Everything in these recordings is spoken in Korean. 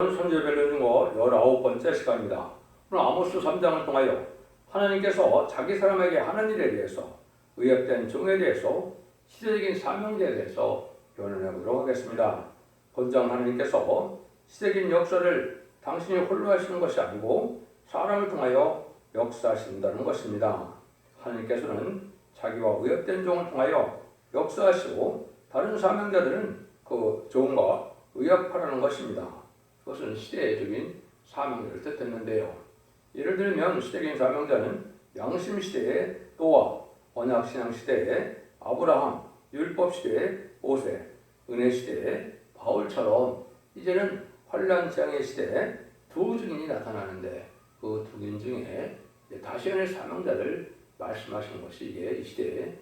선제별로 중어 19번째 시간입니다. 오늘 아모스 3장을 통하여 하나님께서 자기 사람에게 하는 일에 대해서, 의협된 종에 대해서, 시대적인 사명제에 대해서 변론해 보도록 하겠습니다. 본장 하나님께서 시대적인 역사를 당신이 홀로 하시는 것이 아니고 사람을 통하여 역사하신다는 것입니다. 하나님께서는 자기와 의협된 종을 통하여 역사하시고 다른 사명자들은 그 종과 의협하라는 것입니다. 그것은 시대적인 사명자를 뜻했는데요. 예를 들면 시대적인 사명자는 양심 시대의 노아, 언약 신앙 시대의 아브라함, 율법 시대의 모세, 은혜 시대의 바울처럼 이제는 환란 재앙의 시대에 두 증인이 나타나는데 그 두 증인 중에 다시언의 사명자를 말씀하시는 것이 이게 이 시대의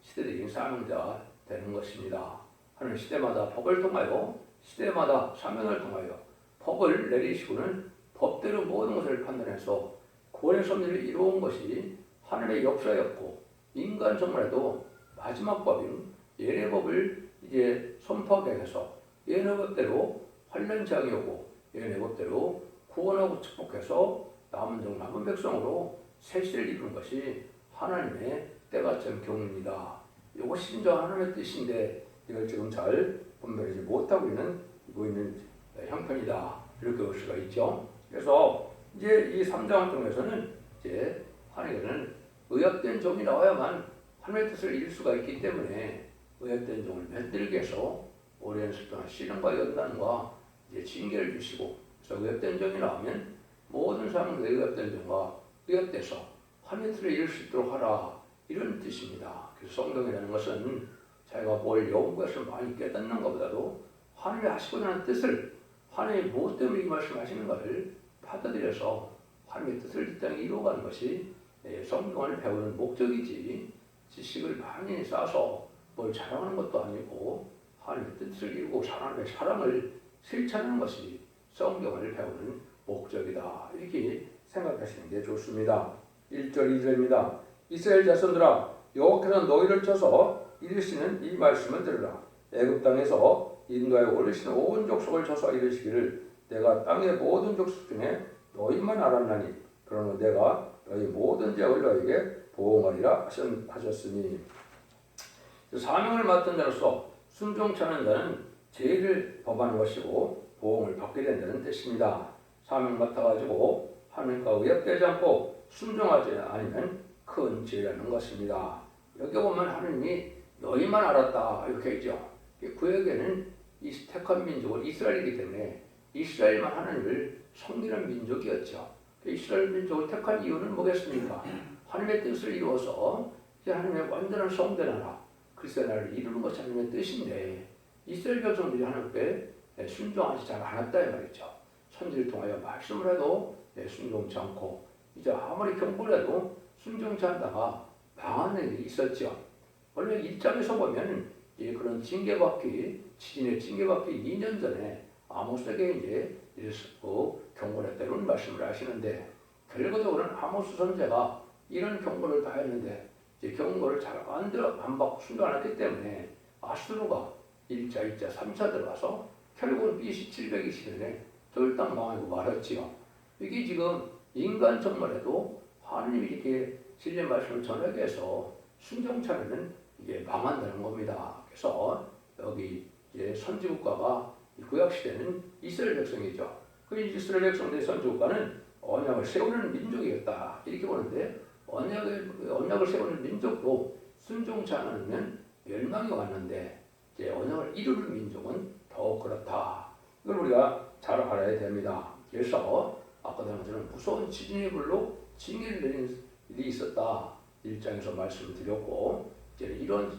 시대적인 사명자가 되는 것입니다. 하는 시대마다 법을 통하여 시대마다 사명을 통하여 법을 내리시고는 법대로 모든 것을 판단해서 구원의 섭리를 이루어온 것이 하늘의 역사였고, 인간 정말에도 마지막 법인 예례법을 이제 선포하게 해서 예언의법대로 환란 재앙이 오고 예언의법대로 구원하고 축복해서 남은 백성으로 새 시대를 이루는 것이 하나님의 때같은 경우입니다. 이것이 진정 하나님의 뜻인데 이걸 지금 잘 분별하지 못하고 있는 형편이다, 이렇게 볼 수가 있죠. 그래서 이제 이 3장을 통해서는 이제 하나님께서는 의협된 종이 나와야만 하나님의 뜻을 이룰 수가 있기 때문에 의협된 종을 만들기 위해서 오랜 시간 시련과 연단과 이제 징계를 주시고, 그래서 의협된 종이 나오면 모든 사람들 의협된 종과 의협돼서 하나님의 뜻을 이룰 수 있도록 하라, 이런 뜻입니다. 그래서 성경이라는 것은 자기가 뭘 연구해서 많이 깨닫는 것보다도 하나님이 하시고자 하는 뜻을, 하나님이 무엇 때문에 이 말씀하시는 것을 받아들여서 하나님의 뜻을 이 땅에 이루어가는 것이 성경을 배우는 목적이지, 지식을 많이 쌓아서 뭘 자랑하는 것도 아니고 하나님의 뜻을 이루고 하나님의 사랑을 실천하는 것이 성경을 배우는 목적이다, 이렇게 생각하시는 게 좋습니다. 1절 2절입니다. 이스라엘 자손들아, 여호와께서 너희를 쳐서 이르시는 이 말씀을 들으라. 애굽 땅에서 인도하여 올리시는 온 족속을 쳐서 이르시기를 내가 땅의 모든 족속 중에 너희만 알았나니 그러므로 내가 너희 모든 죄악을 너희에게 보응하리라 하셨으니, 사명을 맡은 자로서 순종치 않은 자는 죄를 범하는 것이고 보응을 받게 된다는 뜻입니다. 사명 맡아가지고 하나님과 의협되지 않고 순종하지 않으면 큰 죄라는 것입니다. 여기 보면 하나님이 너희만 알았다, 이렇게 있죠. 구약에는 이 택한 민족은 이스라엘이기 때문에 이스라엘만 하나님을 섬기는 민족이었죠. 이스라엘 민족을 택한 이유는 뭐겠습니까? 하나님의 뜻을 이루어서 이제 하나님의 완전한 성된 나라, 그리스도의 나라를 이루는 것이 하나님의 뜻인데, 이스라엘 백성들이 하나님께 순종하지 잘 않았다, 이 말이죠. 선지를 통하여 말씀을 해도 순종치 않고, 이제 아무리 경고를 해도 순종치 않다가 망하는 일이 있었죠. 원래 1장에서 보면 그런 지진의 징계받기 2년 전에 아모스에게 이제 경고를 했다는 말씀을 하시는데, 결과적으로는 아모스 선지자가 이런 경고를 다 했는데 이제 경고를 잘 안 받고 순종 안 했기 때문에 아수르가 1자, 2자, 3자 들어가서 결국은 BC 720년에 쫄딱 망하고 말았지요. 이게 지금 인간 정말에도 하나님이 이렇게 진리의 말씀을 전하게 해서 순종치 않으면 이게 망한다는 겁니다. 그래서 여기 이제 선지국가가 구약시대는 이스라엘 백성이죠. 그 이스라엘 백성들의 선지국가는 언약을 세우는 민족이었다, 이렇게 보는데, 언약을 세우는 민족도 순종치 않으면 멸망이 왔는데 이제 언약을 이루는 민족은 더욱 그렇다. 이걸 우리가 잘 알아야 됩니다. 그래서 아까 전에 무서운 지진의 불로 징계를 내린 일이 있었다, 1장에서 말씀을 드렸고, 이제 이런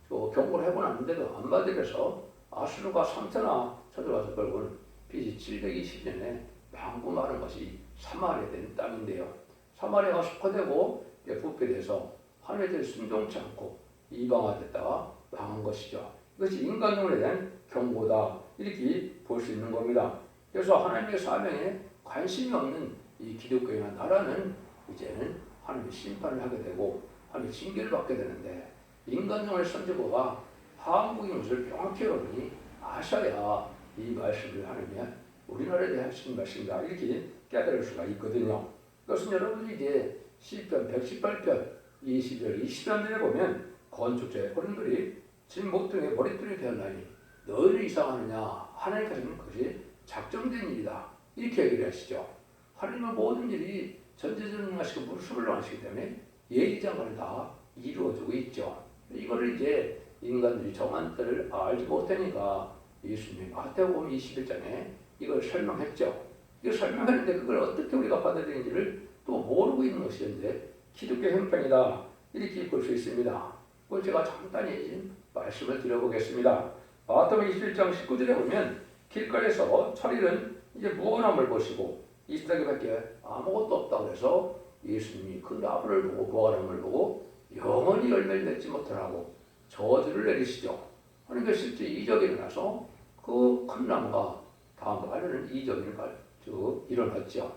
경고를 해고 났는데도 안 받으려서 아수르가 3차나 쳐들어가서 결국은 BC 720년에 망고 마른 것이 사마리아 된 땅인데요. 사마리아가 수포되고 부패돼서 하나님의 순종치 않고 이방화됐다가 망한 것이죠. 이것이 인간용에 대한 경고다, 이렇게 볼 수 있는 겁니다. 그래서 하나님의 사명에 관심이 없는 이 기독교의 나라는 이제는 하나님의 심판을 하게 되고 하나님의 징계를 받게 되는데, 인간용의 선지자가 한국인 것을 명확히 여러분이 아셔야 이 말씀을 하느냐 우리나라에 대한 하신 말씀이다 이렇게 깨달을 수가 있거든요. 그것은 여러분이 이제 시편 118편 20절 20절에 보면 건축자의 버림들이 진 모퉁이의 머릿돌이 되었나니 너희를 이상하느냐 하나님께서는 그것이 작정된 일이다 이렇게 얘기를 하시죠. 하나님은 모든 일이 전지전능하시고 무수불능하시기 때문에 예기장관을 다 이루어주고 있죠. 이거를 이제 인간들이 정한 때를 알지 못하니까 예수님이 마태복음 21장에 이걸 설명했죠. 이걸 설명했는데 그걸 어떻게 우리가 받아들이는지를 또 모르고 있는 것이었는데 기독교 형평이다 이렇게 볼 수 있습니다. 그걸 제가 간단히 말씀을 드려보겠습니다. 마태복음 21장 19절에 보면 길가에서 철이는 이제 무언함을 보시고 이 세상에밖에 아무것도 없다고 해서 예수님이 그 나무를 보고 무언함을 보고 영원히 열매를 맺지 못하라고 저주를 내리시죠. 그러니까 실제 이적이 일어나서 그 큰 나무가 다음 가려는 이적이 일어났죠.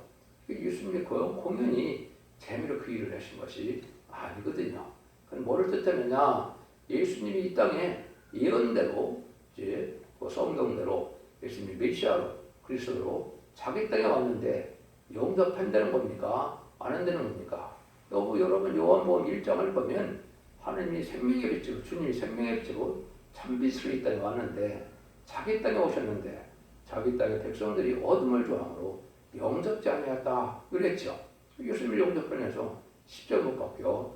예수님의 그 공연이 재미로 그 일을 하신 것이 아니거든요. 그럼 뭐를 뜻하느냐? 예수님이 이 땅에 예언대로 이제 그 성경대로 예수님이 메시아로 그리스도로 자기 땅에 왔는데 영접한다는 겁니까? 안 한다는 겁니까? 여러분 요한복음 1장을 보면 하나님이 생명의 빛으로 주님이 생명의 빛으로 참빛으로 이 땅에 왔는데 자기 땅에 오셨는데 자기 땅의 백성들이 어둠을 좋아함으로 영접지 아니했다 그랬죠. 예수님을 영접하면서 십자가 못 박혀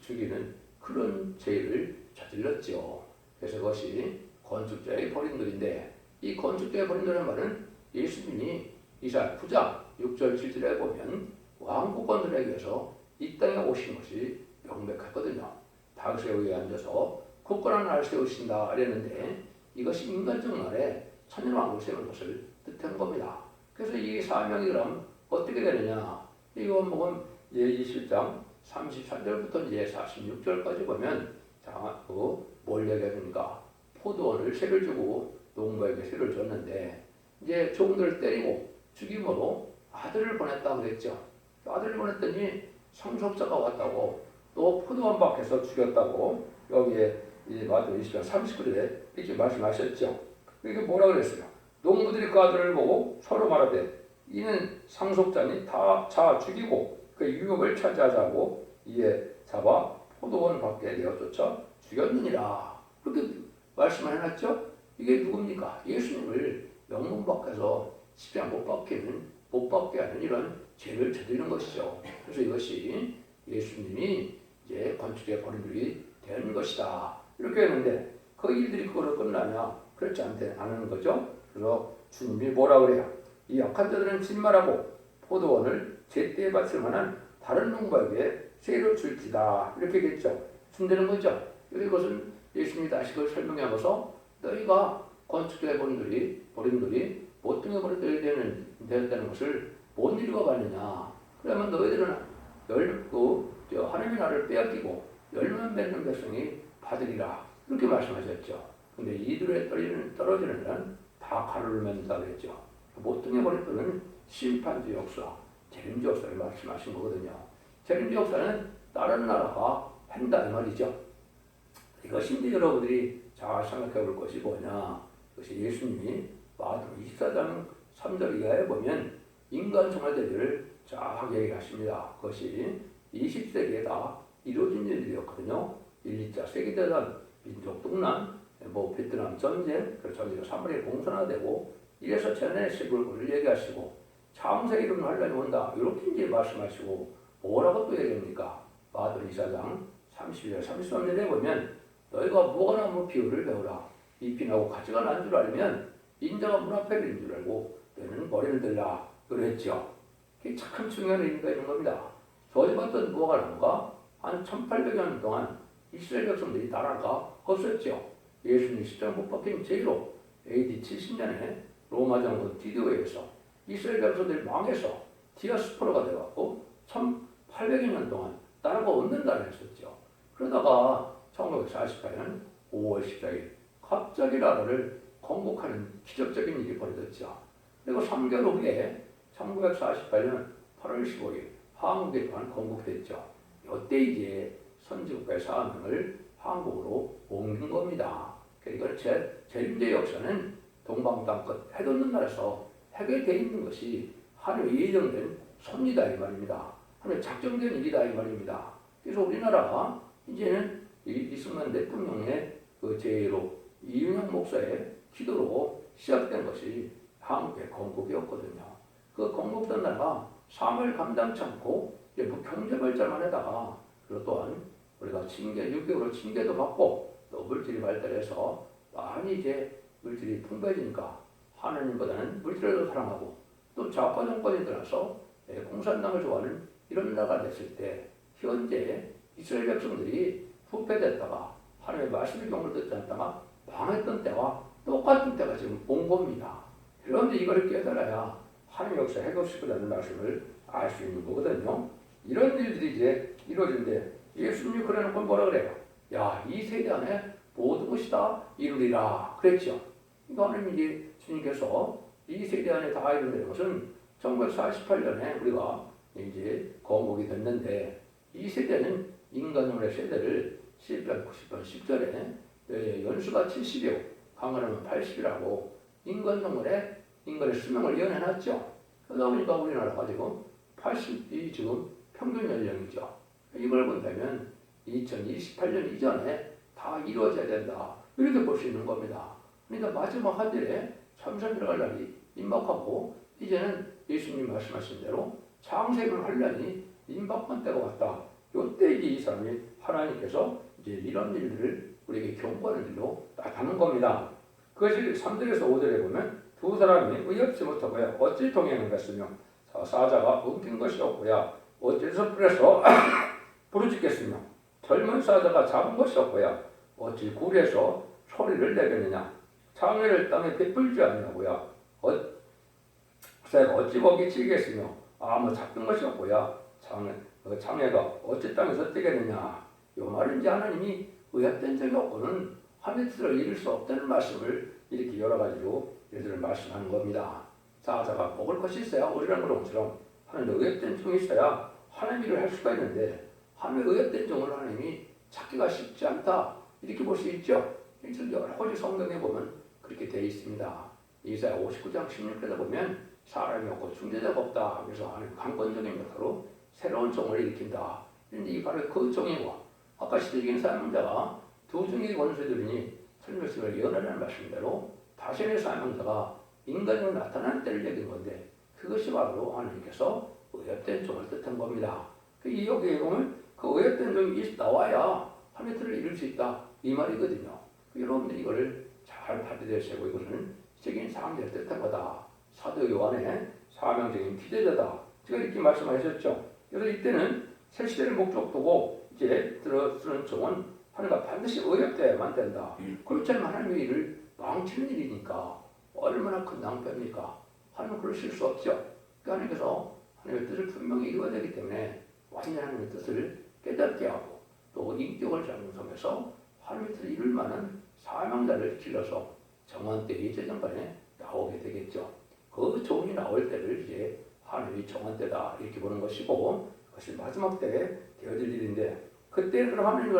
죽이는 그런 죄를 저질렀죠. 그래서 그것이 건축자의 버림돌인데 이 건축자의 버림돌이라는 말은 예수님이 이사야 9장 6절 7절에 보면 왕국권들에게 위해서 이 땅에 오신 것이 명백하거든요. 다윗의 위에 앉아서 굳건한 나라를 세우신다 이랬는데 이것이 인간적 날에 천년왕국을 세우는 것을 뜻한 겁니다. 그래서 이 사명이 그럼 어떻게 되느냐? 요한복음 20장 33절부터 이제 46절까지 보면 자, 뭘 얘기합니까? 포도원을 세를 주고 농부에게 세를 줬는데 이제 종들을 때리고 죽임으로 아들을 보냈다 그랬죠. 아들을 보냈더니 상속자가 왔다고 또 포도원 밖에서 죽였다고 여기에 이제 마태복음 20장 39절에 이렇게 말씀하셨죠. 이게 뭐라 그랬어요? 농부들이 그 아들을 보고 서로 말하되 이는 상속자니 다 자 죽이고 그 유업을 차지하자고 이에 잡아 포도원 밖에 내어 쫓아 죽였느니라. 그렇게 말씀을 해놨죠. 이게 누굽니까? 예수님을 영문 밖에서 십자가 못 박게 하는 이런 죄를 저지른 것이죠. 그래서 이것이 예수님이 이제 건축의 버림돌이 되는 것이다. 이렇게 했는데 그 일들이 그거로 끝나냐? 그렇지 않는 거죠. 그래서 주님이 뭐라 그래요? 이 약한 자들은 진말하고 포도원을 제때에 바칠 만한 다른 농부에게 세를 줄지다. 이렇게 얘기했죠. 준다는 거죠. 이것은 예수님이 다시 그걸 설명하면서 너희가 건축자의 버림돌이 모퉁이 버림돌이 되었다는 것을 못 읽어봤느냐. 그러면 너희들은 하나님의 나라를 빼앗기고 열매 맺는 백성이 받으리라. 이렇게 말씀하셨죠. 근데 이들의 떨어지는 한 다 가루를 맺는다 그랬죠. 모퉁이 버림돌은 심판주 역사, 재림주 역사를 말씀하신 거거든요. 재림주 역사는 다른 나라가 한다 이 말이죠. 이것이 이제 여러분들이 잘 생각해 볼 것이 뭐냐. 그것이 예수님이 마태복음 24장 3절 이하에 보면 인간 총회대를 쫙 얘기하십니다. 그것이 20세기에 다 이루어진 일이었거든요. 1, 2차 세계대전, 민족 동란, 베트남 전쟁, 그 전쟁 3월에 공산화되고 이래서 전에 시골을 얘기하시고 창세 이름 환란이 온다 이렇게 이제 말씀하시고 뭐라고 또 얘기합니까? 마태복음 24장 32절 33절에 보면 너희가 무화과나무 비유를 배우라. 잎이 나고 가지가 난 줄 알면 인자가 문 앞에 있는 줄 알고 너희는 머리를 들라 그랬죠. 그게 참 중요한 의미가 있는 겁니다. 저지봤던 무화과나무가 한 1800여 년 동안 이스라엘 백성들이 나라가 없었죠. 예수님 십자가 못 박힌 제로 AD 70년에 로마 장군 디도에 의해서 이스라엘 백성들이 망해서 디아스포라가 되어갖고 1800여 년 동안 나라가 없는 나라였었죠. 그러다가 1948년 5월 14일 갑자기 나라를 건국하는 기적적인 일이 벌어졌죠. 그리고 3개월 후에 1948년 8월 15일 한국에 또한 건국됐죠. 이때 이제 선진국가의 사명을 한국으로 옮긴 겁니다. 그러니까 재림제 역사는 동방 땅끝 해돋는 날에서 해게 돼 있는 것이 하나님의 예정된 섭리다 이 말입니다. 하나님의 작정된 일이다 이 말입니다. 그래서 우리나라가 이제는 이승만 대통령의 그 제의로 이윤영 목사의 기도로 시작된 것이 한국의 건국이었거든요. 그 건국된 나라가 삶을 감당치 않고 경제 발전만 하다가 그리고 또한 우리가 징계 6개월로 징계도 받고 또 물질이 발달해서 많이 이제 물질이 풍부해지니까 하나님보다는 물질을 더 사랑하고 또 좌파 정권이 들어서 공산당을 좋아하는 이런 나라가 됐을 때 현재 이스라엘 백성들이 후패됐다가 하나님의 말씀의 경고를 듣지 않다가 망했던 때와 똑같은 때가 지금 온 겁니다. 그런데 이걸 깨달아야 하나님의 역사 해결시키라는 말씀을 알 수 있는 거거든요. 이런 일들이 이제 이루어지는데 예수님이 그래놓고 뭐라 그래요? 야, 이 세대 안에 모든 것이 다 이루리라 그랬죠. 그러니까 하나님 이제 주님께서 이 세대 안에 다 이루는 것은 1948년에 우리가 이제 건국이 됐는데 이 세대는 인간의 세대를 시편 90편 10절에 연수가 70이요 강하면 80이라고 인간의 수명을 예언해놨죠. 그러다 보니까 우리나라가 지금 80이 지금 평균 연령이죠. 이걸 본다면 2028년 이전에 다 이루어져야 된다. 이렇게 볼 수 있는 겁니다. 그러니까 마지막 한 절에 참선 들어갈 날이 임박하고 이제는 예수님 말씀하신 대로 창세물 환란이 임박한 때가 왔다. 이때 이제 이 사람이 하나님께서 이제 이런 일들을 우리에게 경고하는 일로 나타나는 겁니다. 그것이 3절에서 5절에 보면 두 사람이 의협지 못하고야 어찌 동행하겠으며 사자가 뭉킨 것이 없고야 어찌서 뿔에서 부르짖겠으며 젊은 사자가 잡은 것이 없고야 어찌 굴에서 소리를 내겠느냐 창해를 땅에 베풀지 아니하고야 새가 어찌 거기 치겠으며 아무 잡힌 것이 없고야 창해가 어찌 땅에서 뛰겠느냐. 이 말은 이제 하나님이 의합된 적이 없고는 하나님의 뜻을 이룰 수 없다는 말씀을 이렇게 여러 가지로 얘들을 말씀하는 겁니다. 사자가 먹을 것이 있어야 우리라는 것처럼 하나님의 의합된 종이 있어야 하나님 일을 할 수가 있는데 하나님의 의합된 종을 하나님이 찾기가 쉽지 않다. 이렇게 볼 수 있죠. 여러 가지 성경에 보면 그렇게 되어 있습니다. 이사야 59장 16절에 보면 사람이 없고 중재자가 없다. 그래서 하나님 강권적인 역사로 새로운 종을 일으킨다. 그런데 이 바로 그 종이고 아까 시대적인 사명자가 두 종의 원수들이니 설명을 예언하는 말씀대로 다신의 사명자가 인간으로 나타나는 때를 얘기한 건데 그것이 바로 하나님께서 의협된 종을 뜻한 겁니다. 이 여기에 보면 그 의협된 종이 나와야 하나님의 뜻을 이룰 수 있다. 이 말이거든요. 여러분들이 이거를 잘 받아들여야 하고 이것은 시적인 사명자를 뜻한 거다. 사도 요한의 사명적인 기대자다. 제가 이렇게 말씀하셨죠. 그래서 이때는 새 시대를 목적 두고 이제 들어쓰는 종은 하나님과 반드시 의협되어야만 된다. 그렇지 않으면 하나님의 일을 망치는 일이니까 얼마나 큰 낭패입니까? 하나님은 그러실 수 없죠. 그러니까 하나님께서 하나님의 뜻을 분명히 이루어야 되기 때문에 완전히 하나님의 뜻을 깨닫게 하고 또 인격을 작용하면서 하나님의 뜻을 이룰 만한 사명자를 길러서 정한 때 예제정간에 나오게 되겠죠. 그 종이 나올 때를 이제 하나님이 정한 때다 이렇게 보는 것이고 그것이 마지막 때에 되어질 일인데 그때 그럼 하나님이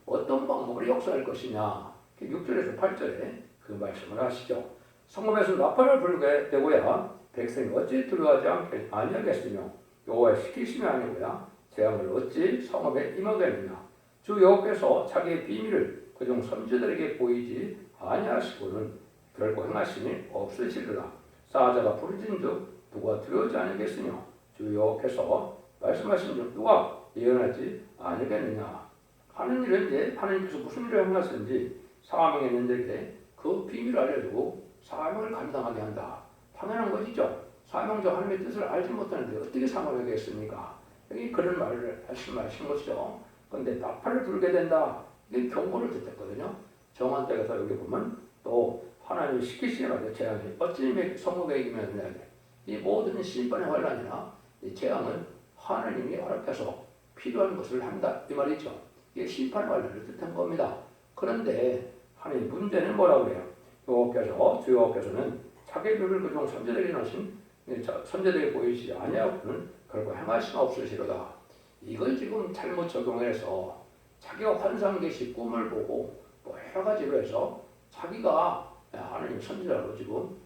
어떤 방법으로 역사할 것이냐 6절에서 8절에 그 말씀을 하시죠. 성읍에서 나팔을 불게 되고야 백성이 어찌 두려워하지 아니하겠으며 여호와의 시키심이 아니고야 재앙을 어찌 성읍에 임하겠느냐. 주 여호와께서 자기의 비밀을 그중 선지자들에게 보이지 아니하시고는 결코 행하심이 없으시리라. 사자가 부르짖은즉 누가 두려워하지 아니겠으며 주 여호와께서 말씀하신즉 누가 예언하지 아니겠느냐. 하는 일은 이제 하나님께서 무슨 일을 행하시는지 사명에 있는 자에게 그 비밀을 알려주고 사명을 감당하게 한다. 당연한 것이죠. 사명자 하나님의 뜻을 알지 못하는데 어떻게 사명을 하겠습니까? 여기 그런 말을 하신 것이죠. 그런데 나팔을 불게 된다. 이게 경고를 듣었거든요. 정한 때에서 여기 보면 또 하나님이 시키시게 말이죠. 재앙이 어찌 성읍에 이기면 이 모든 심판의 환란이나 이 재앙은 하나님이 허락해서 필요한 것을 한다. 이 말이죠. 이게 심판의 환란을 뜻한 겁니다. 그런데 하나님 문제는 뭐라고 해요? 주 여호와께서는 자기 비밀을 그중 선지자들에게 하신 선지자들에게 보이시지 아니하고는 결코 행하심 없으시로다. 이걸 지금 잘못 적용해서 자기가 환상 계시 꿈을 보고 뭐 여러 가지로 해서 자기가 하나님 선지자로 지금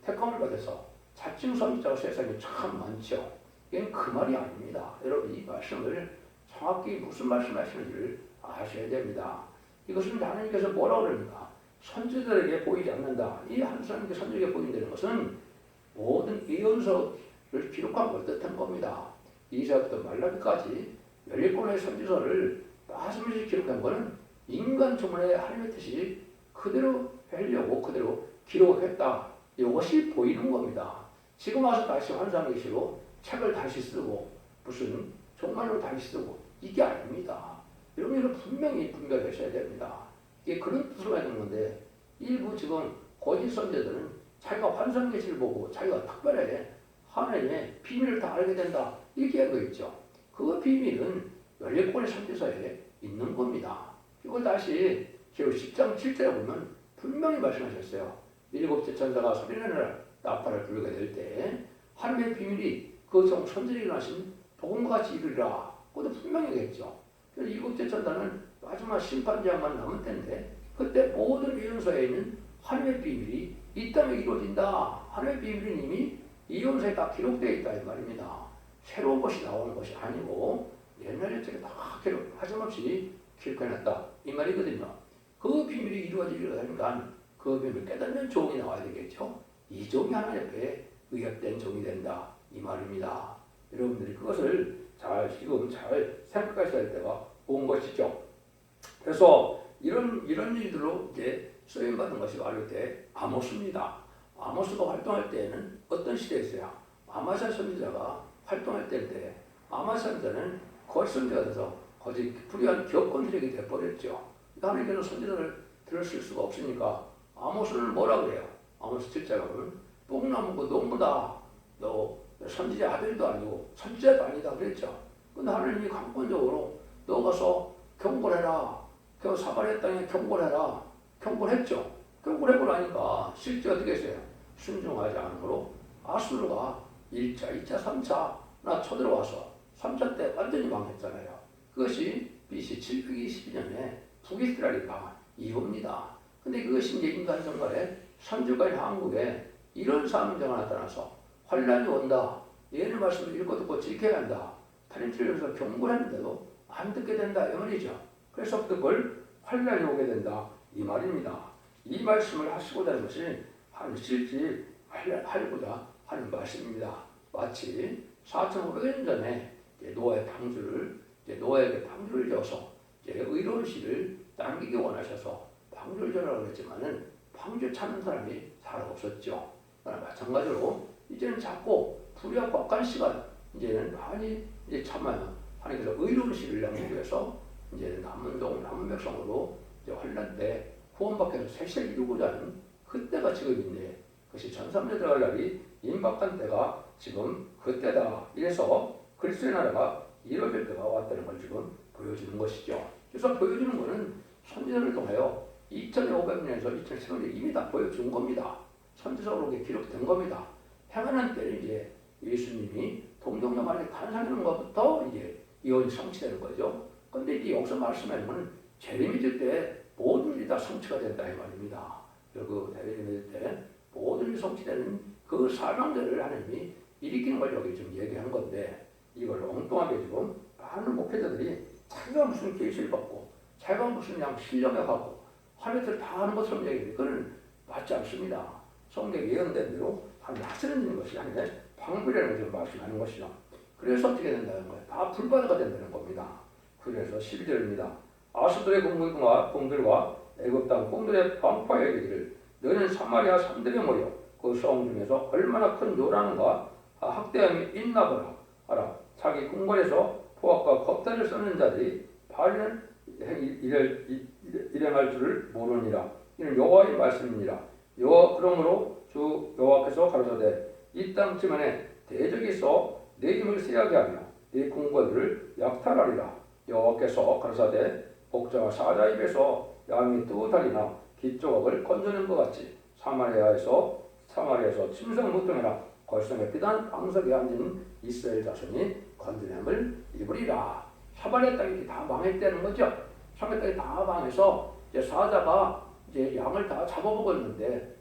택함을 받아서 자칭 선지자가 세상에 참 많죠. 이건 그 말이 아닙니다. 여러분 이 말씀을 정확히 무슨 말씀하시는지를 아셔야 됩니다. 이것은 하나님께서 뭐라고 그럽니까? 선지자들에게 보이지 않는다. 이 하나님께 선지자에게 보인다는 것은 모든 예언서를 기록한 걸 뜻한 겁니다. 이사야부터 말라기까지 17권의 선지서를 말씀없이 기록한 것은 인간 주문의 하나님의 뜻이 그대로 하려고 그대로 기록했다. 이것이 보이는 겁니다. 지금 와서 다시 환상계시로 책을 다시 쓰고 무슨 종말로 다시 쓰고 이게 아닙니다. 여러분 분명히 분별하셔야 됩니다. 이게 그런 뜻으로 하는 건데 일부 지금 거짓 선지자들은 자기가 환상계시를 보고 자기가 특별하게 하나님의 비밀을 다 알게 된다 이렇게 한 거 있죠. 그 비밀은 14권의 선지서에 있는 겁니다. 이걸 다시 기록 10장 7절에 보면 분명히 말씀하셨어요. 일곱째 천사가 소리내는 나팔을 불게 될 때 하나님의 비밀이 그 선지자에게 하신 복음과 같이 이르리라. 그것도 분명히 했죠. 그래서 일곱째 천사는 마지막 심판제약만 남은 때인데 그때 모든 예언서에 있는 하나님의 비밀이 이 땅에 이루어진다. 하나님의 비밀은 이미 예언서에 다 기록되어 있다 이 말입니다. 새로운 것이 나오는 것이 아니고 옛날에 책에 다 하염없이 기록해놨다 이 말이거든요. 그 비밀이 이루어지려니까 그 비밀을 깨닫는 종이 나와야 되겠죠. 이 종이 하나님 앞에 의협된 종이 된다 이 말입니다. 여러분들이 그것을 지금 잘 생각하셔야 할 때가 온 것이죠. 그래서 이런 일들로 이제 쓰임 받은 것이 바로 때 아모스입니다. 아모스가 활동할 때에는 어떤 시대였어요? 아마사 선지자가 활동할 때인데 아마사 선지자는 거짓 선지자가 돼서 거짓 불의한 기업권들에게 돼버렸죠. 하나님께서 선지자를 들으실 수가 없으니까 아모스는 뭐라 그래요? 아모스 7장에 보면 뽕나무고 농부다. 너 선지자 아들도 아니고 선지자도 아니다 그랬죠. 근데 하나님이 강권적으로 너 가서 경고해라. 그 사마리아 땅에 경고해라. 경고했죠. 경고하고 나니까 실제 어떻게 했어요? 순종하지 않으므로 아수르가 1차, 2차, 3차나 쳐들어와서 3차 때 완전히 망했잖아요. 그것이 BC 722년에 북이스라엘이 이후입니다. 근데 그것이 이제 인간 정말에 선주까지 한국에 이런 사명자가 나타나서 환란이 온다. 예언의 말씀을 읽고 듣고 지켜야 한다. 타린틀에서 경고를 했는데도 안 듣게 된다. 이 말이죠. 그래서 그걸 환란이 오게 된다. 이 말입니다. 이 말씀을 하시고자 하는 것이 실제 하려고자 하는 말씀입니다. 마치 4,500년 전에 노아의 노아에게 방주를 지어서 의로운 씨를 남기기 원하셔서 방주를 지으라고 했지만은 방주 찾는 사람이 잘 없었죠. 마찬가지로 이제는 자꾸 불의하고 악한 시간 이제는 많이 참아요. 하나님께서 의로운 씨를 남기기 위해서 이제 남은 백성으로 환란 때 구원받기 위해서 세세를 이루고자 하는 그때가 지금인데 그것이 천삼년 들어갈 날이 임박한 때가 지금 그때다. 이래서 그리스도의 나라가 이루어질 때가 왔다는 걸 지금 보여주는 것이죠. 그래서 보여주는 것은 선지자를 통하여 2500년에서 2700년에 이미 다 보여준 겁니다. 선지자로 기록된 겁니다. 행하는 때는 이제 예수님이 동정녀 마리아 탄생하는 것부터 이제 이혼이 성취되는 거죠. 근데 이제 여기서 말씀하는 재림이 때 모든 일이 다 성취가 된다 이 말입니다. 그 재림이 때 모든 일이 성취되는 그 사명들을 하나님이 일으키는 걸 여기 지금 얘기한 건데 이걸 엉뚱하게 지금 많은 목회자들이 자기가 무슨 계시를 받고 자기가 무슨 그냥 신령에 가고 하나님들 다 하는 것처럼 얘기해요. 그건 맞지 않습니다. 성경에 예언된 대로 하시는 것이 아니라 방불이라는 것을 말씀하는 것이죠. 그래서 어떻게 된다는 거예요? 다 불바다가 된다는 겁니다. 그래서 12절입니다. 아수들의 공들과 애굽 땅 공들의 방파에 이르기를 너는 사마리아 산들에 모여 그 성 중에서 얼마나 큰 요란과 학대함이 있나 보라 하라. 자기 궁궐에서 포악과 겁탈을 쓰는 자들이 바르는 일행할 줄을 모르니라. 이는 여호와의 말씀이니라. 그러므로 주 여호와께서 가로사대 이 땅쯤에 대적이 있어 내 힘을 세하게 하며 네 궁궐들을 약탈하리라. 여호와께서 가로사대 복자와 사자 입에서 양이 뚜달리나 깃조각을 건져낸 것 같이 사마리아에서 침성 무통이라 걸성에 피단 방석에 앉은 이스라엘 자손이 건드림을 입으리라. 사마리아 땅이 다 망했다는 거죠. 사마리아 땅이 다 망해서 이제 사자가 이제 양을 다 잡아먹었는데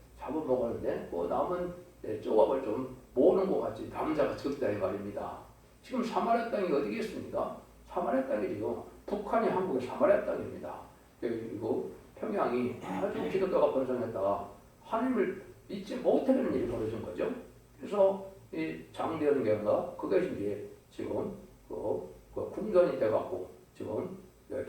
그 남은 조각을 좀 모으는 것 같이 남자가 적다 이 말입니다. 지금 사마리아 땅이 어디겠습니까? 사마리아 땅이 지금 북한이 한국의 사마리아 땅입니다. 그리고 평양이 아주 기독교가 번성했다가 하나님을 믿지 못하는 일이 벌어진 거죠. 그래서 이 장대현교가 그것이 이제 지금 궁전이 돼갖고 지금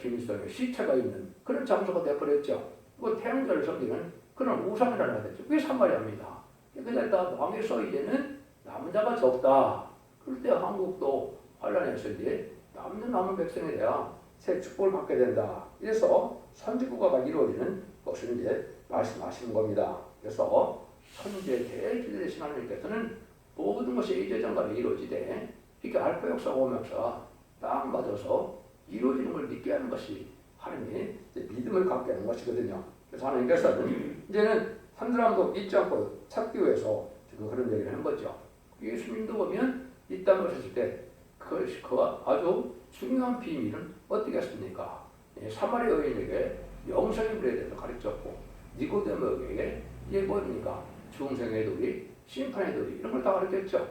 김일성의 시체가 있는 그런 장소가 되어버렸죠. 그 태양절을 섬기는 그런 우상을 하나 됐죠. 그게 사마리아입니다. 그러니까 망해서 이제는 남자가 적다. 그럴 때 한국도 환란해서 이제 남은 백성에 대한 새 축복을 받게 된다. 이래서 선지국가가 이루어지는 것을 이제 말씀하시는 겁니다. 그래서 선지의 대기대 되신 하나님께서는 모든 것이 이제전간에 이루어지되 이렇게 알파 역사가 오면서 딱 맞아서 이루어지는 걸 믿게 하는 것이 하나님의 믿음을 갖게 하는 것이거든요. 그래서 하나님께서는 이제는 한 사람도 잊지 않고 찾기 위해서 지금 그런 얘기를 하는 거죠. 예수님도 보면 이 땅을 오셨을 때 그가 아주 중요한 비밀은 어떻게 했습니까? 사마리아 여인에게 영생의 불에 대해서 가르쳤고 니고데모에게 이게 뭡니까? 중생의 도리, 심판의 도리 이런 걸 다 가르쳤죠.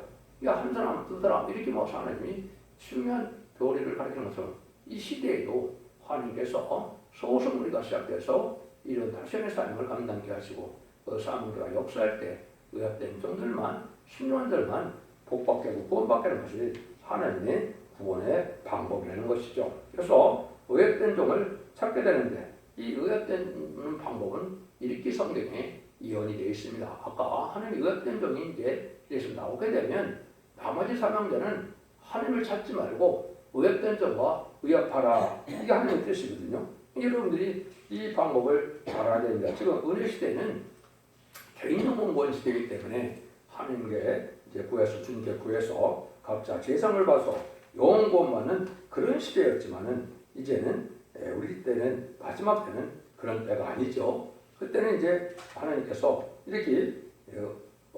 한 사람, 두 사람 이렇게 모아서 하나님이 중요한 도리를 가르치는 것처럼 이 시대에도 하나님께서 소승우리가 시작돼서 이런 다시의 사명을 감당케 하시고 그 사명자가 역사할 때 의합된 종들만 신령한들만 복받게 하고 구원받게 하는 것이 하나님의 구원의 방법이라는 것이죠. 그래서 의합된 종을 찾게 되는데 이 의합된 방법은 이렇게 성경에 이언이 되어 있습니다. 아까 하나님 의합된 종이 이제 여기서 나오게 되면 나머지 사명자는 하나님을 찾지 말고 의합된 종과 의합하라. 이게 하나님의 뜻이거든요. 여러분들이 이 방법을 잘 알아야 됩니다. 지금 은혜 시대는 개인용 공무원 시대이기 때문에 하나님께 이제 구해서 주님께 구해서 각자 재성을 봐서 영혼 구원받는 그런 시대였지만은 이제는 우리 때는 마지막 때는 그런 때가 아니죠. 그때는 이제 하나님께서 이렇게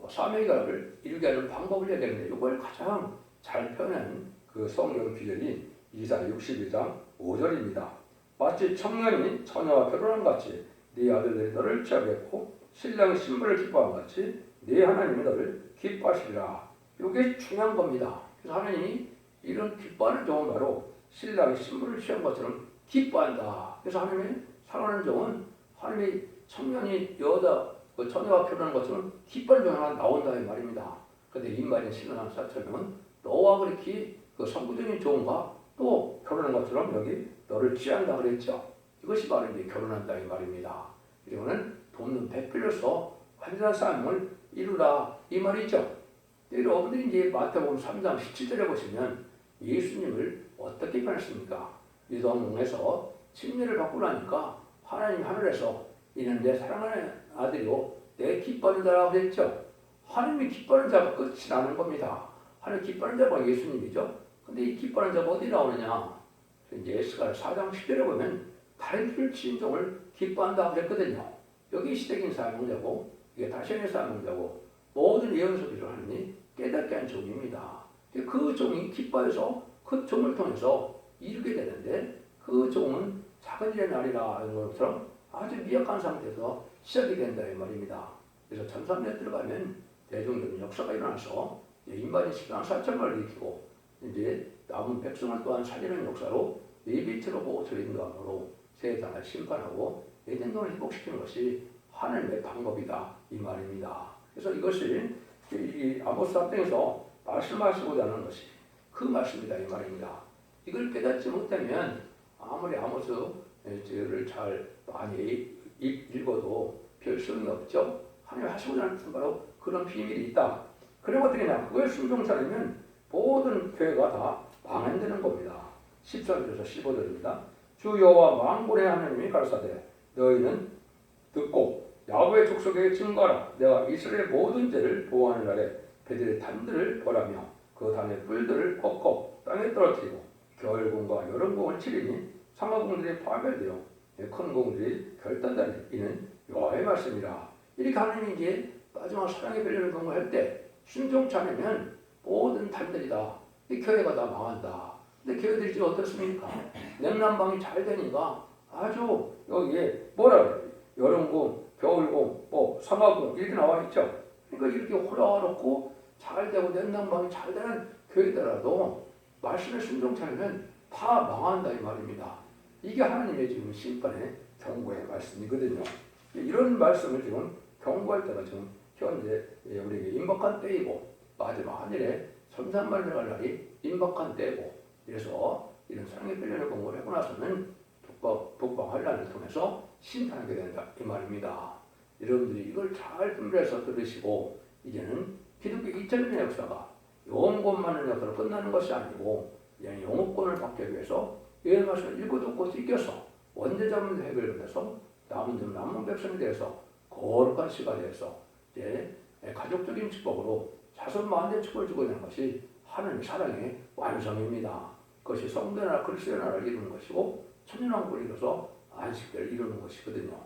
사명을 이루게 하는 방법을 얘기하는데 이걸 가장 잘 표현한 그 성경 구절이 이사야 62장 5절입니다. 마치 청년이 처녀와 결혼한 같이 네 아들들이 너를 취하겠고 신랑이 신부를 기뻐한 같이 네 하나님이 너를 기뻐하시리라. 이게 중요한 겁니다. 그래서 하나님이 이런 기뻐하는 종은 바로 신랑이 신부를 취한 것처럼 기뻐한다. 그래서 하나님이 사랑하는 종은 하나님이 청년이 처녀와 결혼한 것처럼 기뻐하는 종이 하나 나온다 이 말입니다. 그런데 인간이 신랑한 사처럼 너와 그렇게 그 성부적인 종과 또 결혼한 것처럼 여기 너를 취한다 그랬죠. 이것이 바로 이제 결혼한다 이 말입니다. 그리고는 돕는 배필로서 완전한 삶을 이루라 이 말이죠. 여러분들이 이제 마태복음 3장 17절에 보시면 예수님을 어떻게 표현했습니까? 유다몽에서 침례를 받고 나니까 하나님 하늘에서 이는 내 사랑하는 아들이요 내 기뻐하는 자라고 그랬죠. 하나님이 기뻐하는 자가 끝이 나는 겁니다. 하나님 기뻐하는 자가 예수님이죠. 근데 이 기뻐하는 자가 어디 나오느냐? 이제 에스겔 4장 10절에 보면 다른 길 친종을 기뻐한다 그랬거든요. 여기 시대적인 사명자고 이게 다시의 사명자고 모든 예언 소리를 하느니 깨닫게 한 종입니다. 그 종이 기뻐해서 그 종을 통해서 이루게 되는데 그 종은 작은 일의 날이라 하는 것처럼 아주 미약한 상태에서 시작이 된다 이 말입니다. 그래서 전삼년에 들어가면 대중적인 역사가 일어나서 인간이 14만 4천만을 일으키고 이제 남은 백성을 또한 살리는 역사로 예비트로 보호처를 인도함으로 세상을 심판하고 에덴동을 회복시키는 것이 하나님의 방법이다 이 말입니다. 그래서 이것이 이 아모스 3장에서 말씀하시고자 하는 것이 그 말씀이다 이 말입니다. 이걸 깨닫지 못하면 아무리 아모스를 잘 많이 읽어도 별 소용이 없죠. 하나님 하시고자 하는 것은 바로 그런 비밀이 있다. 그리고 어떻게 하냐? 그걸 순종치 않으면 모든 교회가 다 망한다는 겁니다. 14절에서 15절입니다. 주 여호와 만군의 하나님이 가르사대 너희는 듣고 야곱의 족속에게 증거하라. 내가 이스라엘의 모든 죄를 보호하는 날에 배들의 단들을 벌하며 그 단의 뿔들을 꺾어 땅에 떨어뜨리고 겨울공과 여름공을 치리니 상하공들이 파멸되어 큰 공들이 결단다니 이는 여호와의 말씀이라. 이렇게 하나님이 이제 마지막 사랑의 별리를 공부할 때 순종치 않으면 모든 단들이 다 이 교회가 다 망한다. 근데 교회들이 지금 어떻습니까? 냉난방이 잘 되니까 아주 여기에 뭐라 그래요? 여름궁, 겨울궁, 뭐 삼화궁 이렇게 나와 있죠. 그러니까 이렇게 호락호락고 잘 되고 냉난방이 잘 되는 교회더라도 말씀에 순종치 않으면 다 망한다 이 말입니다. 이게 하나님의 지금 심판의 경고의 말씀이거든요. 이런 말씀을 지금 경고할 때가 지금 현재 우리에게 임박한 때이고 마지막 하늘에 천산만을 갈 날이 임박한 때고, 그래서 이런 사랑의 필연을 공부를 하고 나서는 북방 환란을 통해서 심판하게 된다 이 말입니다. 여러분들이 이걸 잘 분별해서 들으시고 이제는 기독교 2000년의 역사가 영원권만의 역사로 끝나는 것이 아니고 영업권을 받기 위해서 이 말씀을 읽고 듣고 찢겨서 원죄자문을 해결해서 남은 백성에 대해서 거룩한 시가 되어서 이제 가족적인 축복으로 자손 만대 축복을 주고 있는 것이 하나님의 사랑의 완성입니다. 그것이 성도의 나라 그리스도의 나라를 이루는 것이고 천년왕국을 이뤄서 안식대를 이루는 것이거든요.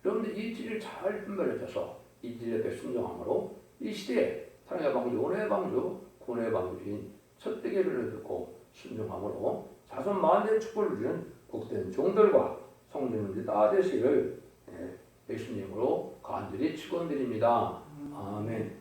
여러분들 이 진리를 잘 분별해서 이 진리에 순종함으로 이 시대에 사랑의 방주, 온의 방주, 군의 방주인 첫대의 비를 듣고 순종함으로 자손 만대의 축복을 누리는 복된 종들과 성도님들이 다 되시기를 예수님으로 간절히 축원드립니다. 아멘.